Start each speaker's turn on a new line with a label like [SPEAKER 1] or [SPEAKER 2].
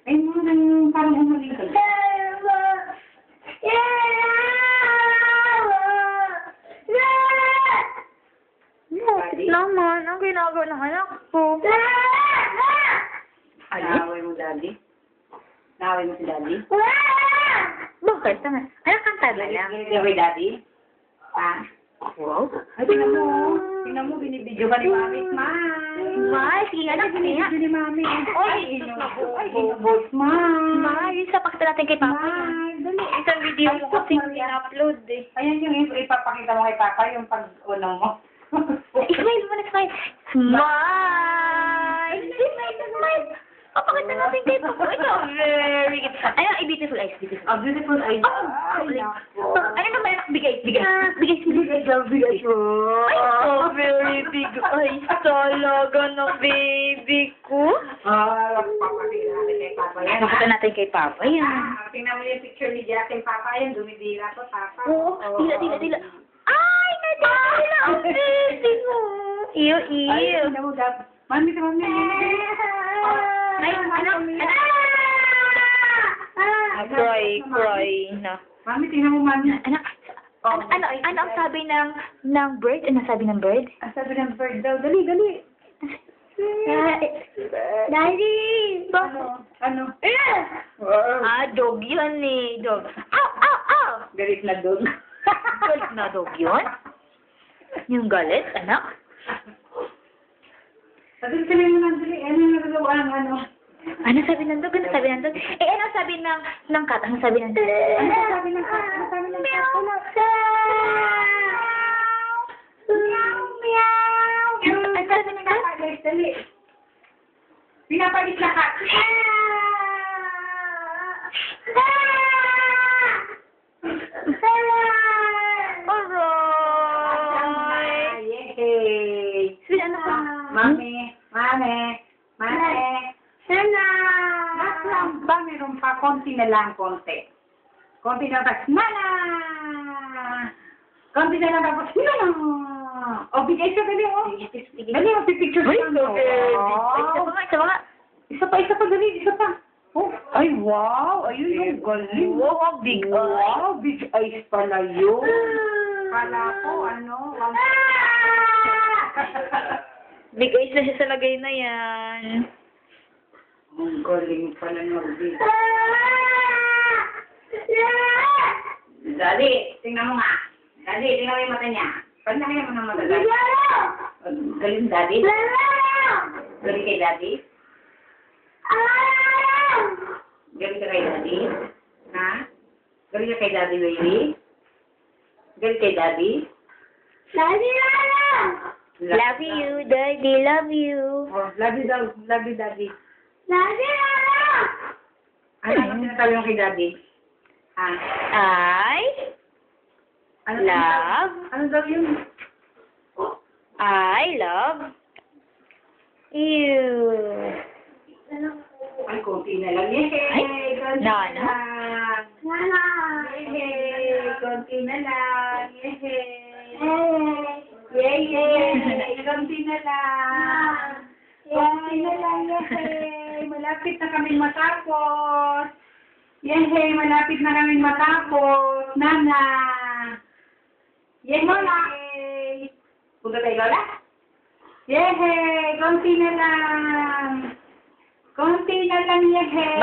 [SPEAKER 1] Ay, mo nang parang humaling ka.
[SPEAKER 2] Naman, ang ginagawa ng anak ko.
[SPEAKER 1] Naaway mo, Daddy? Naaway mo si Daddy?
[SPEAKER 2] Bakit? Anak, kanta ba lang?
[SPEAKER 1] Naaway, Daddy? Ah?
[SPEAKER 2] Wow.
[SPEAKER 1] Ay, tingnan mo. Tingnan mo, binibidyo ka ni Mami. Smile.
[SPEAKER 2] May, sige anak, sige nga.
[SPEAKER 1] Binibidyo ni Mami.
[SPEAKER 2] Oy,
[SPEAKER 1] inubos, Smile.
[SPEAKER 2] May, isa pakita natin kay Papa.
[SPEAKER 1] Smile. Dali.
[SPEAKER 2] Isang video mo kasi in-upload eh.
[SPEAKER 1] Ayan yung ipapakita mo kay Papa, yung pag-uno mo.
[SPEAKER 2] Smile mo na, smile. Smile! Smile! Papakita natin kay Papa. Ito, very good. Ayun, ay, beautiful eyes, beautiful.
[SPEAKER 1] A beautiful idea.
[SPEAKER 2] Ano naman anak, bigay, bigay. Bigay, bigay.
[SPEAKER 1] Bigay mo.
[SPEAKER 2] Ay, so very big eyes talaga ng baby ko.
[SPEAKER 1] Papakita natin kay Papa yan.
[SPEAKER 2] Pakita natin kay Papa yan.
[SPEAKER 1] Tingnan mo yung picture ni Jack and Papa yan. Dumidila ko, Papa.
[SPEAKER 2] Oo, dila. Ay, nadila ang baby mo. Iyo.
[SPEAKER 1] Ay, tingnan mo, Gab. Mami, Mami.
[SPEAKER 2] Ay, anak. Cry na.
[SPEAKER 1] Mami, tingnan mo, Mami.
[SPEAKER 2] Anak, ano ang sabi ng bird? Ano sabi ng bird?
[SPEAKER 1] Ang sabi ng bird daw. Dali.
[SPEAKER 2] Daddy!
[SPEAKER 1] Ano?
[SPEAKER 2] Dog yun eh. Dog. Ow!
[SPEAKER 1] Galit na dog.
[SPEAKER 2] Galit na dog yun? Yung galit, anak?
[SPEAKER 1] Dali, dali. Ano yung nagagawa ang ano?
[SPEAKER 2] Ano sabi ng dog? Ano sabi ng dog? Eh, ano sabi ng cat? Ano sabi ng dog?
[SPEAKER 1] Ano sabi ng cat? Ano sabi ng cat?
[SPEAKER 2] Ano sabi ng cat?
[SPEAKER 1] Dali. Pinapalit na cat.
[SPEAKER 2] Alright.
[SPEAKER 1] Yay!
[SPEAKER 2] Sino ano pa?
[SPEAKER 1] Mami.
[SPEAKER 2] Sana!
[SPEAKER 1] Lahat lang ba? Meron pa konti na lang, konti. Konti na tapos, Nana! Konti na lang tapos, Nana! O, bigay siya, dali, o. Dali, o, pipicture
[SPEAKER 2] Uy,
[SPEAKER 1] siya.
[SPEAKER 2] so good. Isa pa nga.
[SPEAKER 1] Isa pa, dali, isa pa. Oh, ay, wow! Ayun yung galing.
[SPEAKER 2] Wow, big eyes.
[SPEAKER 1] Wow, big eyes pala yun. Kala ko, ano,
[SPEAKER 2] Big eyes na siya sa lagay na yan.
[SPEAKER 1] ang galing pala mag-big. Dali, tingnan mo nga. Dali, tingnan mo yung mata niya. Pag nakita mo ng mata, Dali. Galing, Daddy. Galing kay Daddy. Galing ka kay Daddy. Ha? Galing ka kay Daddy, baby. Galing kay Daddy.
[SPEAKER 2] Love you, Daddy. Love you.
[SPEAKER 1] Oh, love you daw. Love you, Daddy. Ano ang sinasabi mo kay Daddy? Ha?
[SPEAKER 2] I
[SPEAKER 1] Ano
[SPEAKER 2] love.
[SPEAKER 1] Ano daw yun?
[SPEAKER 2] I love you.
[SPEAKER 1] Ay, konti na lang. Yehey!
[SPEAKER 2] Ay,
[SPEAKER 1] Konti
[SPEAKER 2] Nana.
[SPEAKER 1] na lang. Yehey! Konti na lang. Yehey! Yehey! Konti na lang. Konti na lang. Yehey! Malapit na kaming matapos. Yehey! Malapit na kaming matapos. Nana! Yehey! Punta tayo, Lola? Yehey! Konti na lang. Konti na lang, yehey!